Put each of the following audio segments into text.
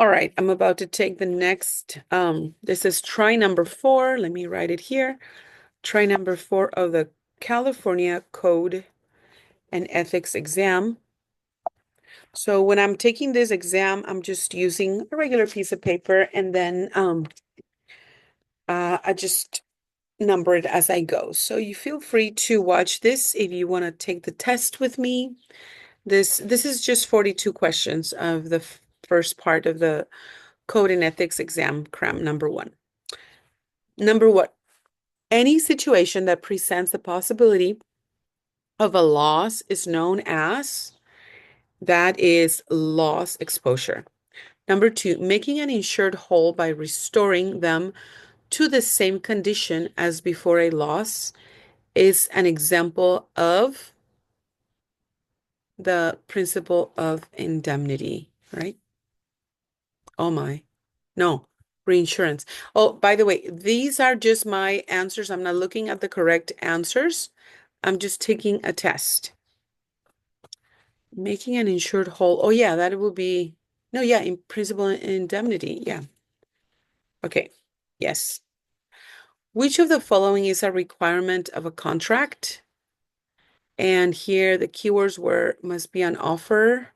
All right, I'm about to take the next, this is try number 4. Let me write it here. Try number 4 of the California Code and Ethics exam. So when I'm taking this exam, I'm just using a regular piece of paper and then I just number it as I go. So you feel free to watch this if you want to take the test with me. This is just 42 questions of the first part of the Code and Ethics exam, Cram number 1. Number 1, any situation that presents the possibility of a loss is known as, that is loss exposure. Number 2, making an insured whole by restoring them to the same condition as before a loss is an example of the principle of indemnity, right? Oh my. No, reinsurance. Oh, by the way, these are just my answers. I'm not looking at the correct answers. I'm just taking a test. Making an insured whole. Oh, yeah, that will be, no, yeah, in principle indemnity. Yeah. Okay. Yes. Which of the following is a requirement of a contract? And here the keywords were must be an offer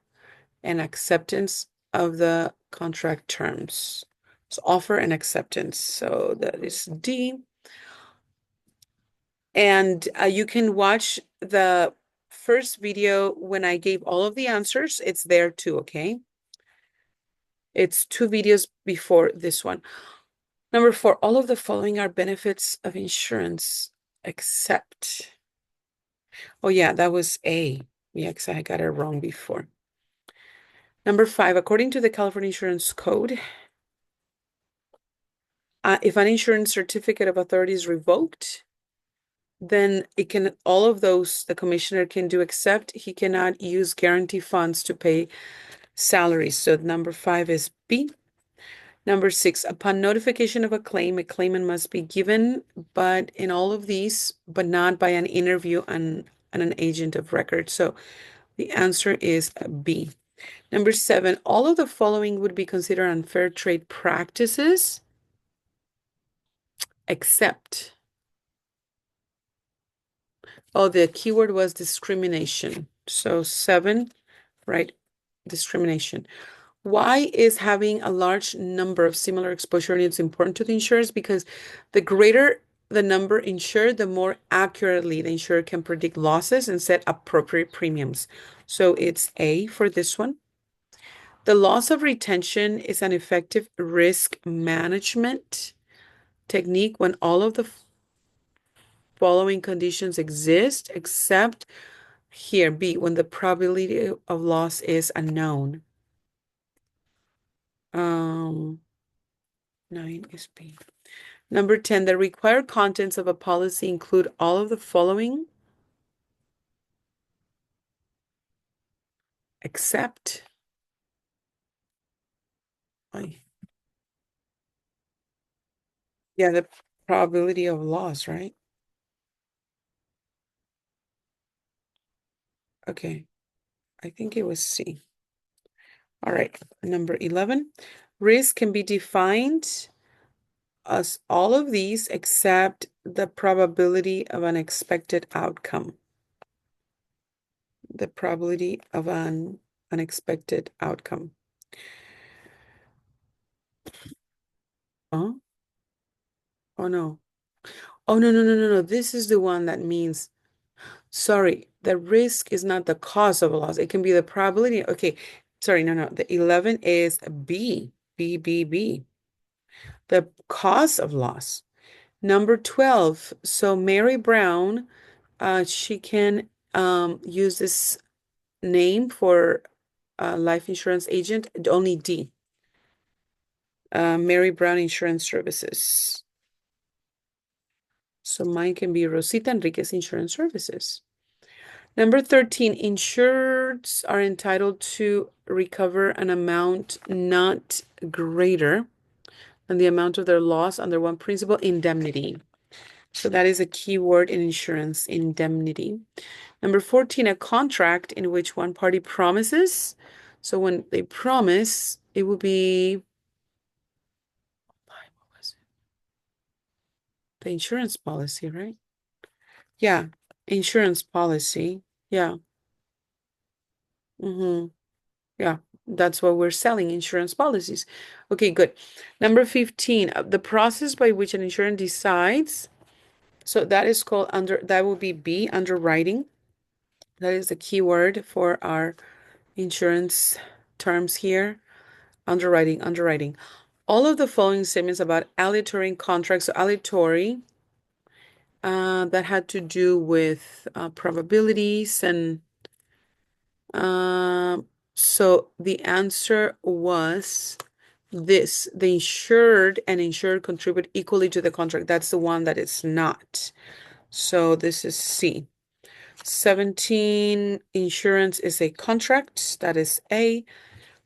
and acceptance of the contract terms. So offer and acceptance. So that is D. And you can watch the first video when I gave all of the answers. It's there too, okay? It's 2 videos before this one. Number 4, all of the following are benefits of insurance, except. Oh, yeah, that was A. Yeah, because I got it wrong before. Number 5, according to the California Insurance Code, if an insurance certificate of authority is revoked, then it can, all of those the commissioner can do, except he cannot use guarantee funds to pay salaries. So number 5 is B. Number 6, upon notification of a claimant must be given, but in all of these, but not by an interview and an agent of record. So the answer is B. Number 7, all of the following would be considered unfair trade practices, except, oh, the keyword was discrimination. So 7, right? Discrimination. Why is having a large number of similar exposure units important to the insurers? Because the greater the number insured, the more accurately the insurer can predict losses and set appropriate premiums. So it's A for this one. The loss of retention is an effective risk management technique when all of the following conditions exist, except here, B, when the probability of loss is unknown. 9 is B. Number 10, the required contents of a policy include all of the following, except, yeah, the probability of loss, right? Okay, I think it was C. All right, number 11, risk can be defined as all of these except the probability of an expected outcome. The probability of an unexpected outcome. Oh, oh no. Oh, no, no, no, no, no. This is the one that means, sorry, the risk is not the cause of a loss. It can be the probability. Okay, sorry, no, no. The 11 is B, B, B, B. The cause of loss. Number 12. So Mary Brown, she can use this name for life insurance agent, only D. Mary Brown Insurance Services. So mine can be Rosita Enriquez Insurance Services. Number 13, insureds are entitled to recover an amount not greater than the amount of their loss under one principle, indemnity. So that is a key word in insurance, indemnity. Number 14, a contract in which one party promises. So when they promise It would be, what was it? The insurance policy, right? Yeah, insurance policy. Yeah. Mm-hmm. Yeah, that's what we're selling, insurance policies. Okay, good. Number 15, the process by which an insurance decides. So that is called that will be B, underwriting. That is the key word for our insurance terms here. Underwriting, underwriting. All of the following statements about aleatory contracts, so aleatory, that had to do with probabilities and so the answer was this: the insured and insured contribute equally to the contract. That's the one that is not. So this is C. 17, insurance is a contract. That is A.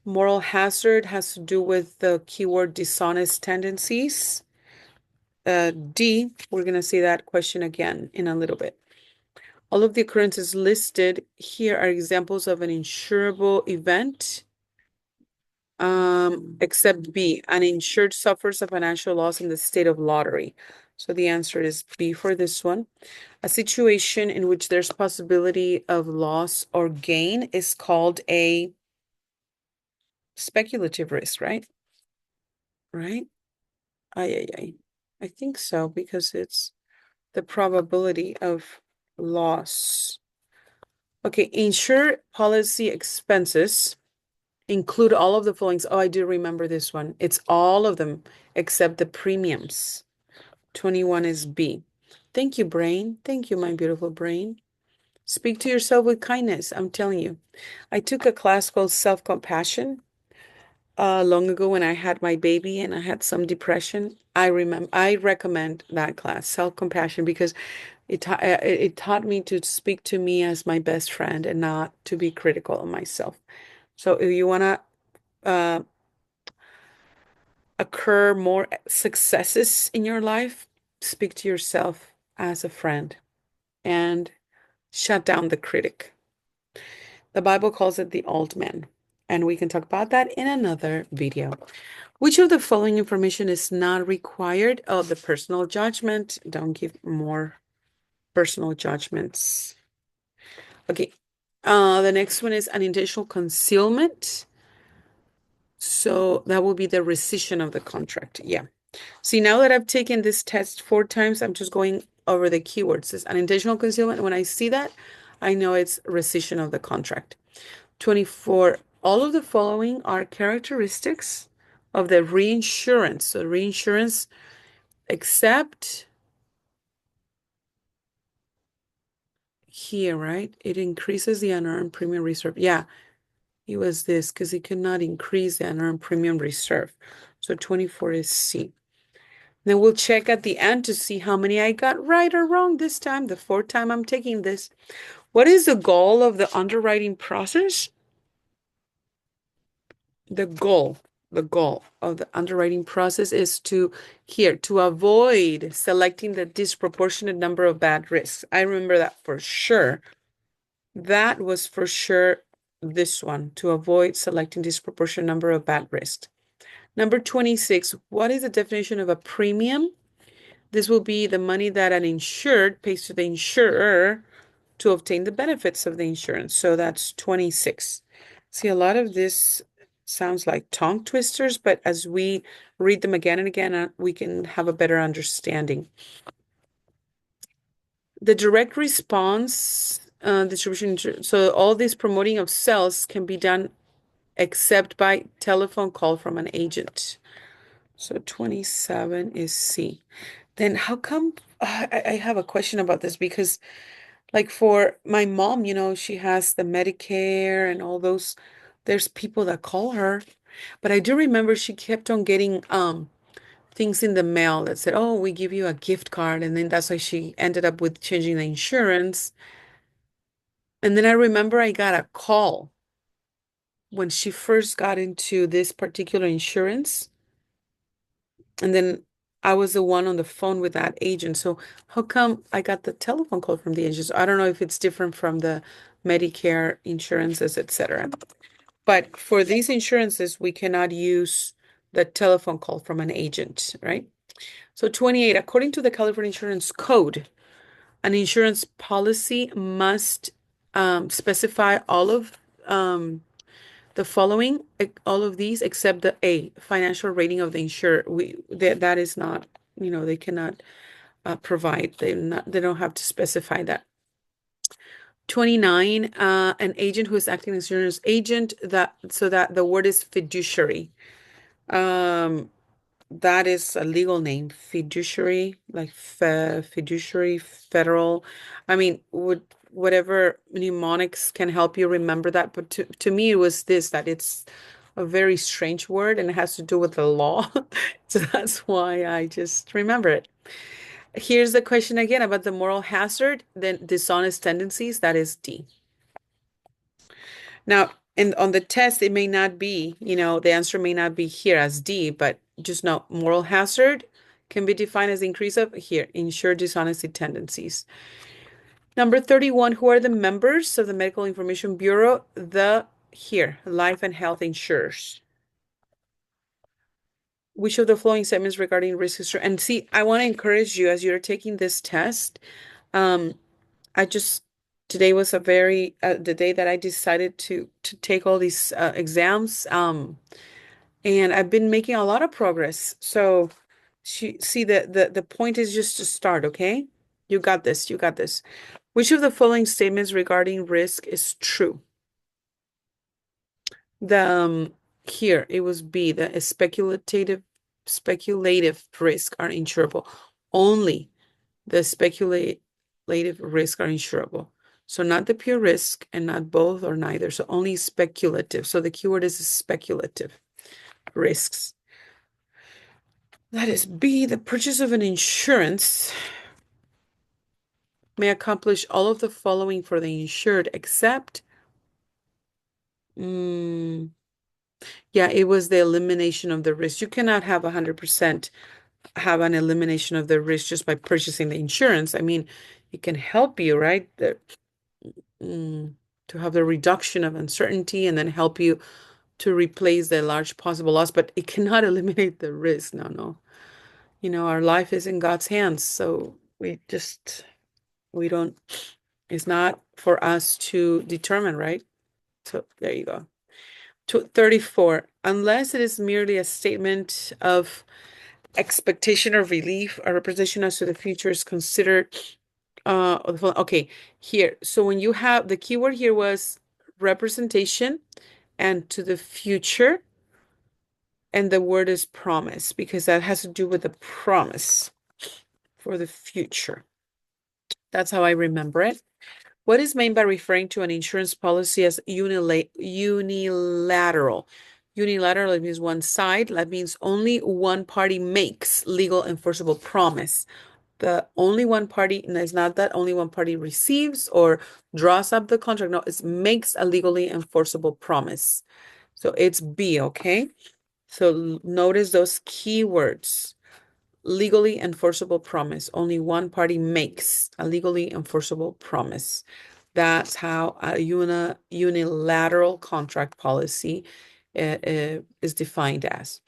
Moral hazard has to do with the keyword dishonest tendencies. D, we're going to see that question again in a little bit. All of the occurrences listed here are examples of an insurable event, except B, an insured suffers a financial loss in the state of lottery. So the answer is B for this one. A situation in which there's possibility of loss or gain is called a speculative risk, right? Right? Ay. I think so because it's the probability of loss. Okay, insured policy expenses include all of the following. Oh, I do remember this one. It's all of them except the premiums. 21 is B. Thank you, brain. Thank you, my beautiful brain. Speak to yourself with kindness. I'm telling you. I took a class called self-compassion long ago when I had my baby and I had some depression. I recommend that class, self-compassion, because it taught me to speak to me as my best friend and not to be critical of myself. So if you want to uh, occur more successes in your life, speak to yourself as a friend and shut down the critic. The Bible calls it the old man, and we can talk about that in another video. Which of the following information is not required? Oh, the personal judgment. Don't give more personal judgments. Okay. The next one is unintentional concealment. So that will be the rescission of the contract. Yeah. See, now that I've taken this test 4 times, I'm just going over the keywords. This unintentional concealment. When I see that, I know it's rescission of the contract. 24. All of the following are characteristics of the reinsurance. So reinsurance, except here, right? It increases the unearned premium reserve. Yeah, it was this because it could not increase the unearned premium reserve. So 24 is C. Then we'll check at the end to see how many I got right or wrong this time, the 4th time I'm taking this. What is the goal of the underwriting process? The goal of the underwriting process is to avoid selecting the disproportionate number of bad risks. I remember that for sure. That was for sure this one, to avoid selecting disproportionate number of bad risks. Number 26, what is the definition of a premium? This will be the money that an insured pays to the insurer to obtain the benefits of the insurance. So that's 26. See, a lot of this sounds like tongue twisters, but as we read them again and again, we can have a better understanding. The direct response distribution, so all this promoting of sales can be done except by telephone call from an agent. So 27 is C. Then how come I have a question about this because like for my mom, she has the Medicare and all those, there's people that call her. But I do remember she kept on getting things in the mail that said, "Oh, we give you a gift card." And then that's why she ended up with changing the insurance. And then I remember I got a call when she first got into this particular insurance. And then I was the one on the phone with that agent. So how come I got the telephone call from the agent? So I don't know if it's different from the Medicare insurances, etc. But for these insurances, we cannot use the telephone call from an agent, right? So 28, according to the California Insurance Code, an insurance policy must specify all of the following, all of these except the A, financial rating of the insured. That is not, they cannot provide. They don't have to specify that. 29, an agent who is acting as insurance agent, that so that the word is fiduciary. Um, that is a legal name, fiduciary, like fiduciary, federal. I mean, would whatever mnemonics can help you remember that, but to me it was this, that it's a very strange word and it has to do with the law. So that's why I just remember it. Here's the question again about the moral hazard, then dishonest tendencies, that is D. Now, and on the test, it may not be, the answer may not be here as D, but just know moral hazard can be defined as increase of here, insured dishonesty tendencies. Number 31, who are the members of the Medical Information Bureau? The here, life and health insurers. Which of the following statements regarding risk history? And see, I want to encourage you as you're taking this test. Um, I just today was a very the day that I decided to take all these exams. And I've been making a lot of progress. So see the point is just to start, okay? You got this. You got this. Which of the following statements regarding risk is true? The here it was B, the speculative risk are insurable. Only the speculative risk are insurable. So not the pure risk and not both or neither. So only speculative. So the keyword is speculative risks. That is B, the purchase of an insurance may accomplish all of the following for the insured except, yeah, it was the elimination of the risk. You cannot have 100% have an elimination of the risk just by purchasing the insurance. I mean, it can help you, right? To have the reduction of uncertainty and then help you to replace the large possible loss, but it cannot eliminate the risk. No, no. Our life is in God's hands, so we don't, it's not for us to determine, right? So there you go. 34, unless it is merely a statement of expectation or relief, a representation as to the future is considered okay, here. So when you have the keyword here was representation and to the future, and the word is promise because that has to do with the promise for the future. That's how I remember it. What is meant by referring to an insurance policy as unilateral? Unilateral, it means one side. That means only one party makes legal enforceable promise. The only one party, and it's not that only one party receives or draws up the contract. No, it makes a legally enforceable promise. So it's B, okay? So notice those keywords. Legally enforceable promise. Only one party makes a legally enforceable promise. That's how a unilateral contract policy is defined as.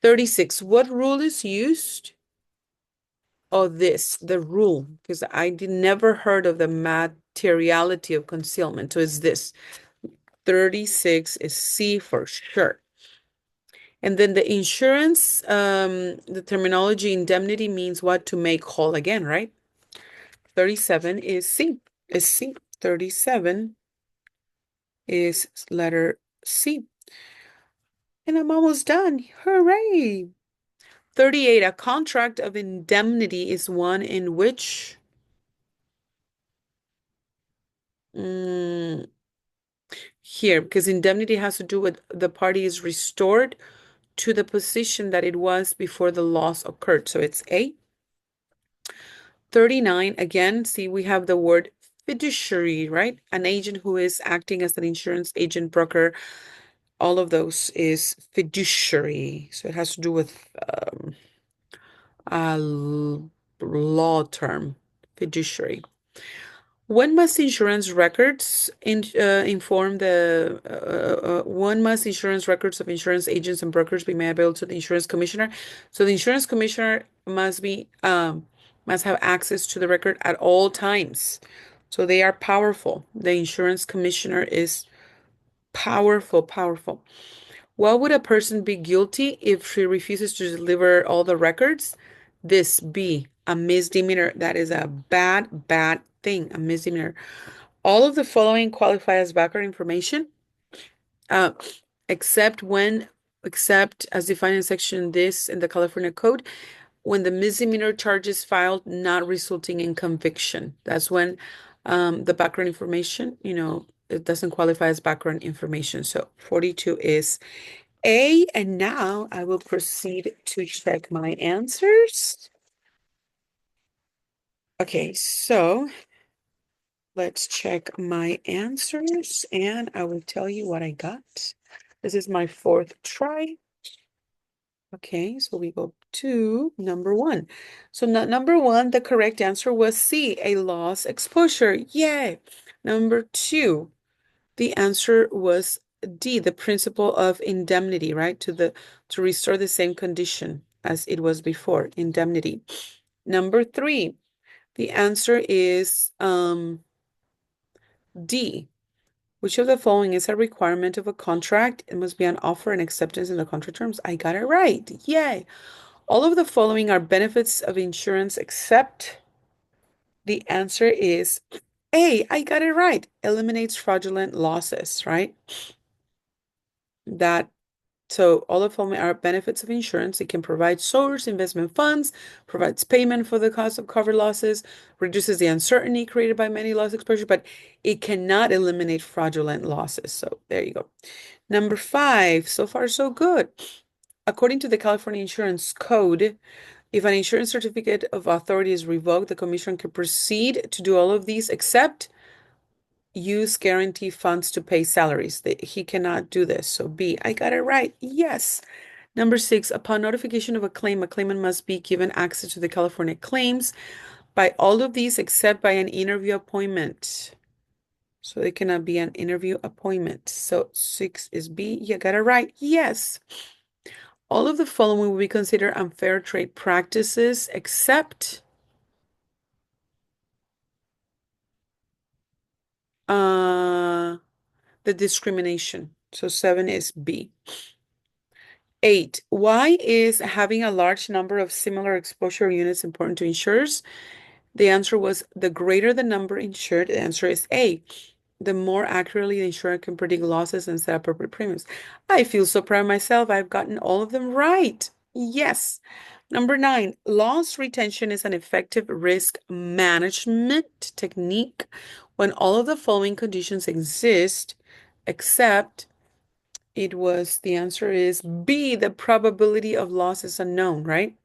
36. What rule is used? Oh, the rule, because I never heard of the materiality of concealment. So it's this. 36 is C for sure. And then the insurance, the terminology indemnity means what? To make whole again, right? 37 is C. 37 is letter C. And I'm almost done. Hooray! 38, a contract of indemnity is one in which here, because indemnity has to do with the party is restored to the position that it was before the loss occurred. So it's A. 39, again, see, we have the word fiduciary, right? An agent who is acting as an insurance agent, broker, all of those is fiduciary. So it has to do with a law term, fiduciary. When must insurance records inform the when must insurance records of insurance agents and brokers be made available to the insurance commissioner? So the insurance commissioner must have access to the record at all times. So they are powerful. The insurance commissioner is powerful, powerful. What would a person be guilty if she refuses to deliver all the records? This be a misdemeanor. That is a bad, bad thing, a misdemeanor. All of the following qualify as background information, uh, except when, except as defined in section this in the California Code, when the misdemeanor charge is filed not resulting in conviction. That's when the background information, it doesn't qualify as background information. So 42 is A, and now I will proceed to check my answers. Okay, so let's check my answers and I will tell you what I got. This is my fourth try. Okay, so we go to number one. So number one, the correct answer was C, a loss exposure. Yay. Number two, the answer was D, the principle of indemnity, right? To restore the same condition as it was before, indemnity. Number three, the answer is D. Which of the following is a requirement of a contract? It must be an offer and acceptance in the contract terms. I got it right. Yay. All of the following are benefits of insurance except the answer is A. I got it right. Eliminates fraudulent losses, right? So all of them are benefits of insurance. It can provide source investment funds, provides payment for the cost of covered losses, reduces the uncertainty created by many loss exposure, but it cannot eliminate fraudulent losses. So there you go. Number five, so far so good. According to the California Insurance Code, if an insurance certificate of authority is revoked, the commission can proceed to do all of these except use guarantee funds to pay salaries. He cannot do this. So B, I got it right. Yes. Number six, upon notification of a claim, a claimant must be given access to the California claims by all of these except by an interview appointment. So it cannot be an interview appointment. So six is B. You got it right. Yes. All of the following will be considered unfair trade practices except the discrimination. So seven is B. Eight, why is having a large number of similar exposure units important to insurers? The answer was the greater the number insured, the answer is A. The more accurately the insurer can predict losses and set appropriate premiums. I feel so proud of myself. I've gotten all of them right. Yes. Number nine, loss retention is an effective risk management technique when all of the following conditions exist, except the answer is B, the probability of loss is unknown, right?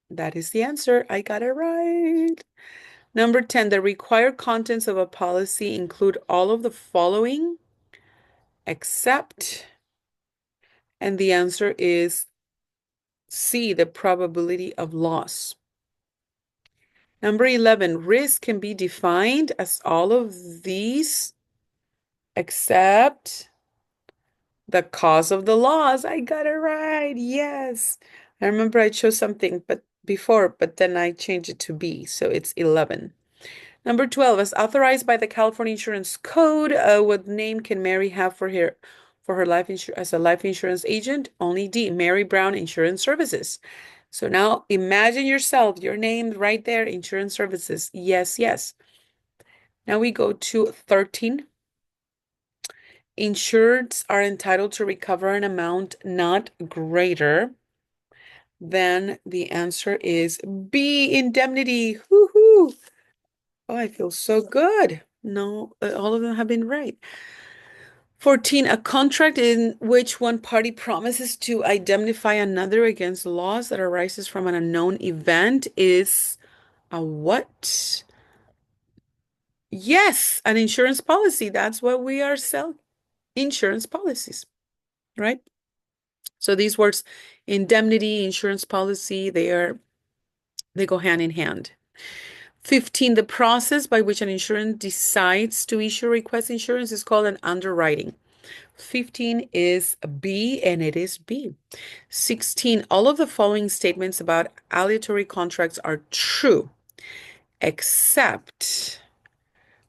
That is the answer. I got it right. Number 10, the required contents of a policy include all of the following, except, and the answer is C, the probability of loss. Number 11, risk can be defined as all of these except the cause of the loss. I got it right. Yes. I remember I chose something but then I changed it to B, so it's 11. Number 12, as authorized by the California Insurance Code, what name can Mary have for her life insurance as a life insurance agent? Only D, Mary Brown Insurance Services. So now imagine yourself, your name right there, Insurance Services. Yes, yes. Now we go to 13. Insureds are entitled to recover an amount not greater than the answer is B, indemnity. Woohoo! Oh, I feel so good. No, all of them have been right. 14, a contract in which one party promises to indemnify another against loss that arises from an unknown event is a what? Yes, an insurance policy. That's what we are selling. Insurance policies, right? So these words, indemnity, insurance policy, they go hand in hand. 15, the process by which an insurance decides to issue request insurance is called an underwriting. 15 is B, and it is B. 16, all of the following statements about aleatory contracts are true, except,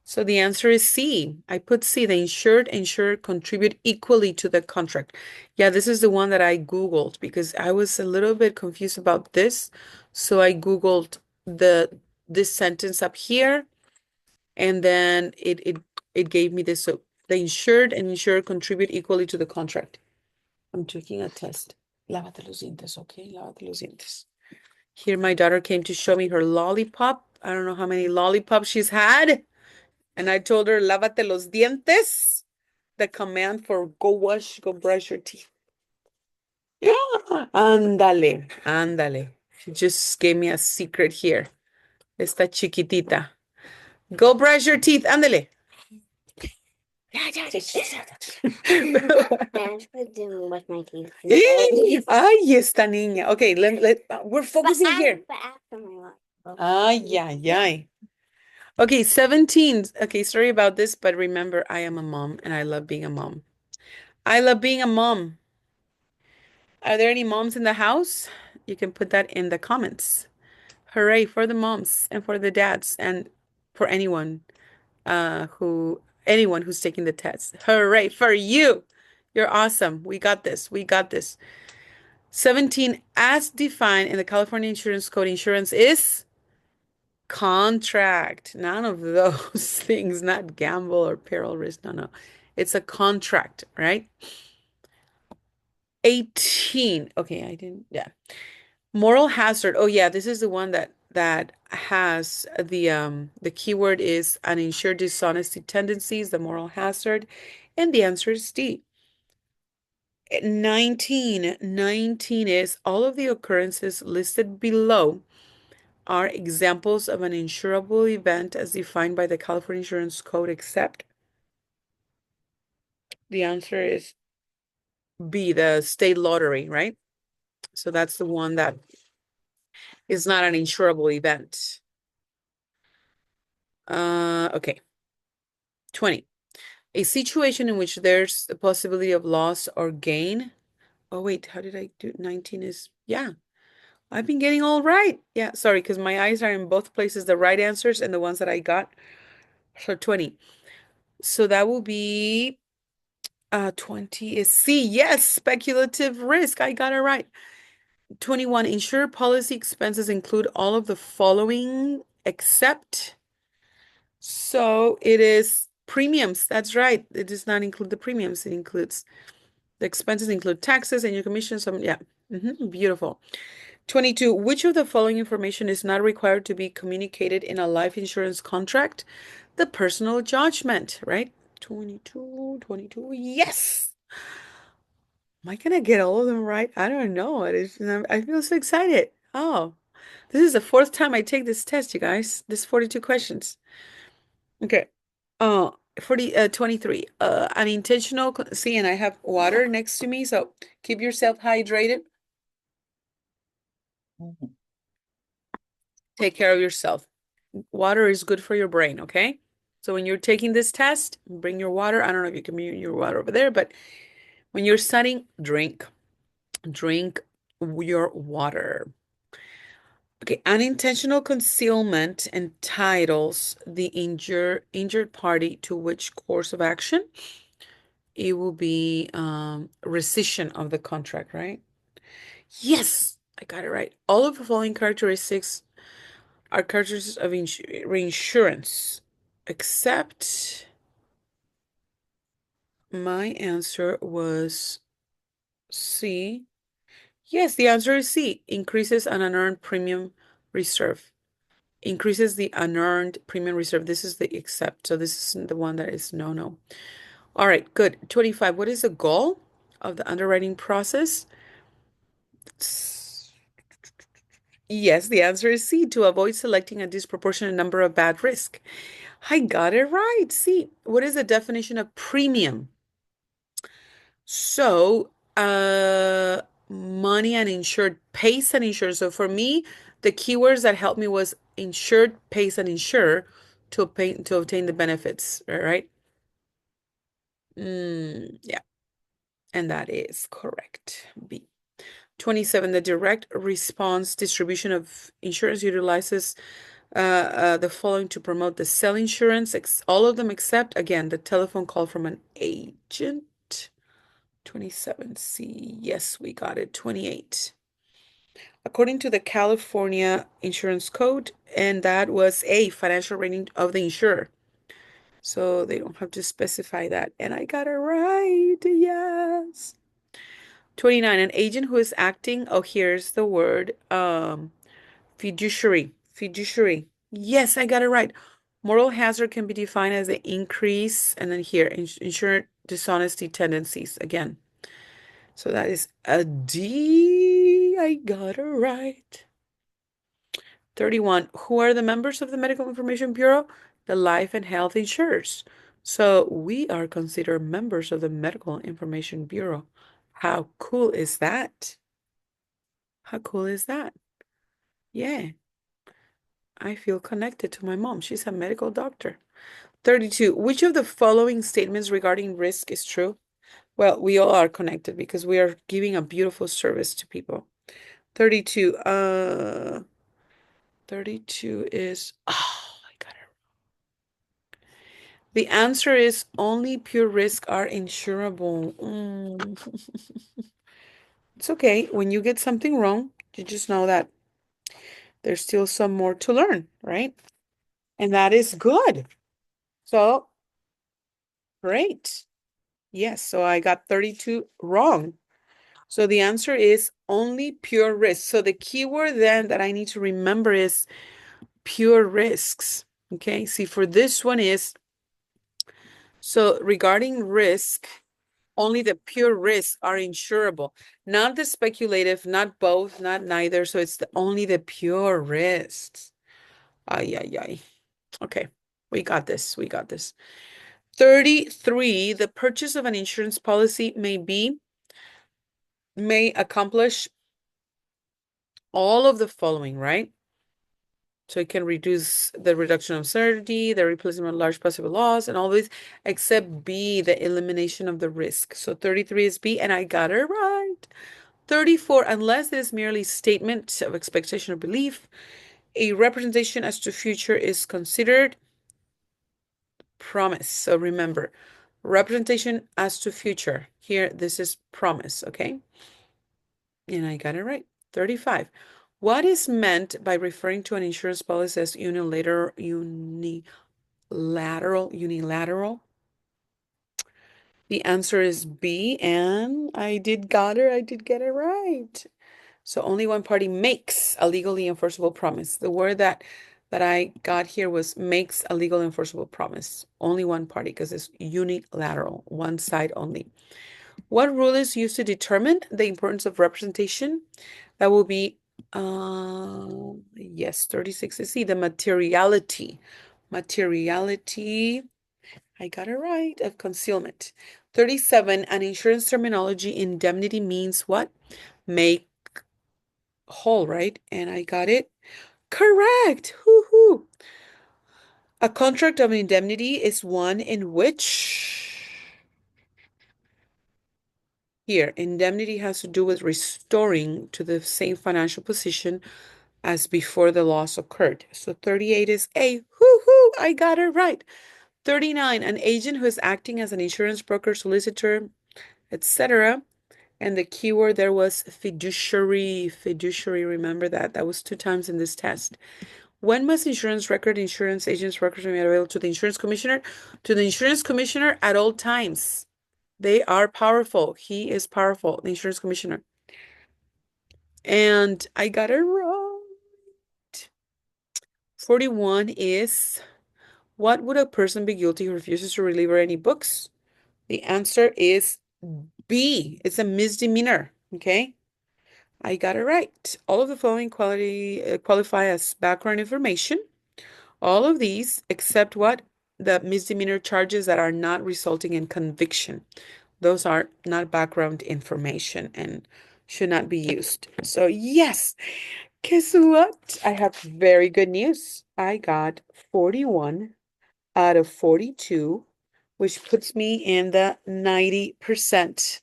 so the answer is C. I put C, the insured and insured contribute equally to the contract. Yeah, this is the one that I Googled because I was a little bit confused about this. So I Googled this sentence up here, and then it gave me this. So the insured and insured contribute equally to the contract. I'm taking a test. Lávate los dientes, okay? Lávate los dientes. Here, my daughter came to show me her lollipop. I don't know how many lollipops she's had. And I told her, lávate los dientes. The command for go brush your teeth. Yeah. Ándale, ándale. She just gave me a secret here. Esta chiquitita. Go brush your teeth. Ándale. With my teeth. Ay, esta niña. Okay, we're focusing here. But after my life. Ay, ay, ay. Okay, 17. Okay, sorry about this, but remember, I am a mom and I love being a mom. I love being a mom. Are there any moms in the house? You can put that in the comments. Hooray for the moms and for the dads and for anyone anyone who's taking the test. Hooray for you. You're awesome. We got this. We got this. 17, as defined in the California Insurance Code, insurance is contract. None of those things, not gamble or peril risk. No, no. It's a contract, right? 18. Okay, I didn't, yeah. Moral hazard. Oh yeah, this is the one that has the keyword is uninsured dishonesty tendencies, the moral hazard, and the answer is D. 19 is all of the occurrences listed below are examples of an insurable event as defined by the California Insurance Code, except the answer is B, the state lottery, right? So that's the one that is not an insurable event. Okay. 20. A situation in which there's a possibility of loss or gain. Oh, wait, how did I do? 19 is, yeah. I've been getting all right. Yeah, sorry, because my eyes are in both places, the right answers and the ones that I got. So 20. So that will be 20 is C. Yes, speculative risk. I got it right. 21. Insured policy expenses include all of the following except. So it is premiums. That's right. It does not include the premiums. It includes the expenses include taxes and your commission. Some, yeah. Beautiful. 22. Which of the following information is not required to be communicated in a life insurance contract? The personal judgment, right? 22. Yes. Am I gonna get all of them right? I don't know. I feel so excited. Oh, this is the fourth time I take this test, you guys. This 42 questions. Okay. 23. Unintentional. See, and I have water next to me, so keep yourself hydrated. Take care of yourself. Water is good for your brain, okay? So when you're taking this test, bring your water. I don't know if you can bring your water over there, but when you're studying, drink your water. Okay, unintentional concealment entitles the injured party to which course of action? It will be rescission of the contract, right? Yes, I got it right. All of the following characteristics are characteristics of reinsurance, except my answer was C. Yes, the answer is C. Increases an unearned premium reserve. Increases the unearned premium reserve. This is the except. So this is the one that is no, no. All right, good. 25. What is the goal of the underwriting process? Yes, the answer is C, to avoid selecting a disproportionate number of bad risk. I got it right. C. What is the definition of premium? So, money and insured, pays and insured. So for me, the keywords that helped me was insured pays an insurer to obtain the benefits, all right? Yeah, and that is correct. B. 27, the direct response distribution of insurance utilizes the following to promote the sell insurance, all of them except, again, the telephone call from an agent. 27C, yes, we got it. 28. According to the California Insurance Code, and that was a financial rating of the insurer. So they don't have to specify that. And I got it right. Yes. 29, an agent who is acting, oh, here's the word, fiduciary. Fiduciary. Yes, I got it right. Moral hazard can be defined as the increase, and then here, insurance dishonesty tendencies again. So that is a D. I got it right. 31. Who are the members of the Medical Information Bureau? The life and health insurers. So we are considered members of the Medical Information Bureau. How cool is that? How cool is that? Yeah, I feel connected to my mom. She's a medical doctor. 32. Which of the following statements regarding risk is true? Well, we all are connected because we are giving a beautiful service to people. 32. 32 is, oh, I got it. The answer is only pure risk are insurable. It's okay. When you get something wrong, you just know that there's still some more to learn, right? And that is good. So, great. Yes, so I got 32 wrong. So the answer is only pure risk. So the keyword then that I need to remember is pure risks. Okay, see, for this one is, so regarding risk, only the pure risks are insurable, not the speculative, not both, not neither. So it's only the pure risks. Ay, ay, ay. Okay, we got this. We got this. 33, the purchase of an insurance policy may accomplish all of the following, right? So it can reduce the reduction of uncertainty, the replacement of large possible loss, and all these, except B, the elimination of the risk. So 33 is B, and I got it right. 34, unless it is merely statement of expectation or belief, a representation as to future is considered promise. So remember, representation as to future. Here, this is promise, okay? And I got it right. 35. What is meant by referring to an insurance policy as unilateral? The answer is B, and I did get it right. So only one party makes a legally enforceable promise. The word that I got here was makes a legal enforceable promise. Only one party because it's unilateral, one side only. What rule is used to determine the importance of representation? That will be, yes, 36 is C, the materiality. Materiality, I got it right, of concealment. 37, an insurance terminology, indemnity means what? Make whole, right? And I got it correct. Hoo-hoo. A contract of indemnity is one in which, here, indemnity has to do with restoring to the same financial position as before the loss occurred. So 38 is A. Hoo-hoo, I got it right. 39, an agent who is acting as an insurance broker, solicitor, etc. And the keyword there was fiduciary. Fiduciary, remember that. That was 2 times in this test. When must insurance agents' records be made available to the insurance commissioner? To the insurance commissioner at all times. They are powerful. He is powerful, the insurance commissioner. And I got it wrong. 41 is, what would a person be guilty who refuses to deliver any books? The answer is B. It's a misdemeanor. Okay. I got it right. All of the following qualify as background information. All of these, except what? The misdemeanor charges that are not resulting in conviction. Those are not background information and should not be used. So yes, Guess what? I have very good news. I got 41 out of 42, which puts me in the 90%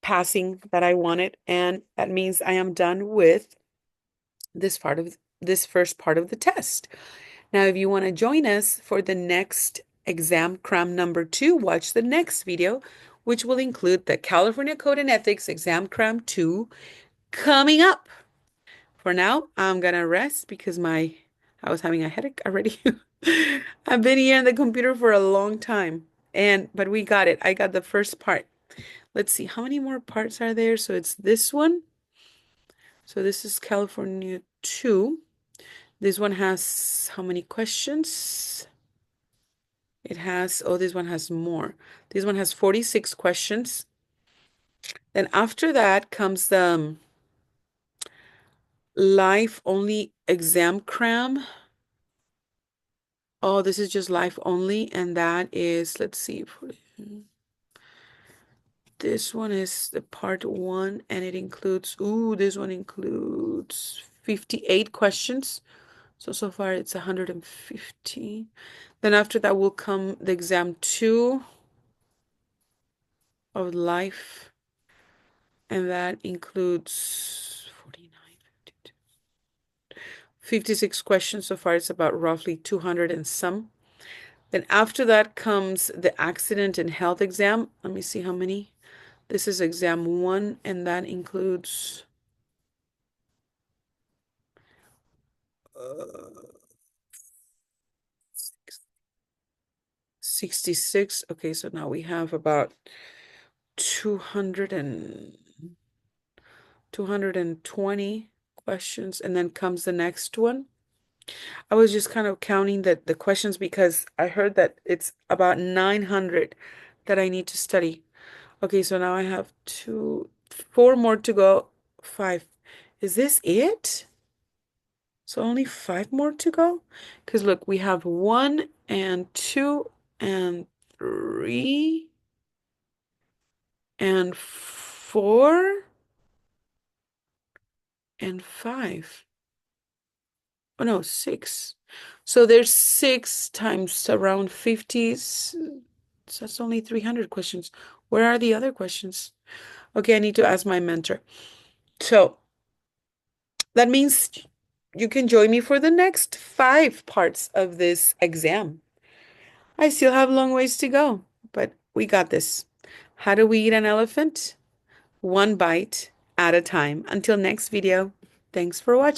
passing that I wanted. And that means I am done with this first part of the test. Now, if you want to join us for the next exam, cram number 2, watch the next video, which will include the California Code and Ethics exam cram 2 coming up. For now, I'm gonna rest because I was having a headache already. I've been here on the computer for a long time. But we got it. I got the first part. Let's see, how many more parts are there? So it's this one. So this is California 2. This one has how many questions? It has, oh, this one has more. This one has 46 questions. Then after that comes the life only exam cram. Oh, this is just life only, and that is, let's see, this one is the part 1, and it includes, ooh, this one includes 58 questions. So far it's 150. Then after that will come the exam 2 of life, and that includes 49, 52, 56 questions. So far it's about roughly 200 and some. Then after that comes the accident and health exam. Let me see how many. This is exam 1, and that includes 66. Okay, so now we have about 200 and 220 questions, and then comes the next one. I was just kind of counting the questions because I heard that it's about 900 that I need to study. Okay, so now I have 4 more to go. 5. Is this it? So only 5 more to go? Because look, we have 1 and 2 and 3 and 4 and 5. Oh no, 6. So there's 6 times around 50s. So that's only 300 questions. Where are the other questions? Okay, I need to ask my mentor. So that means you can join me for the next 5 parts of this exam. I still have long ways to go, but we got this. How do we eat an elephant? One bite at a time. Until next video, thanks for watching.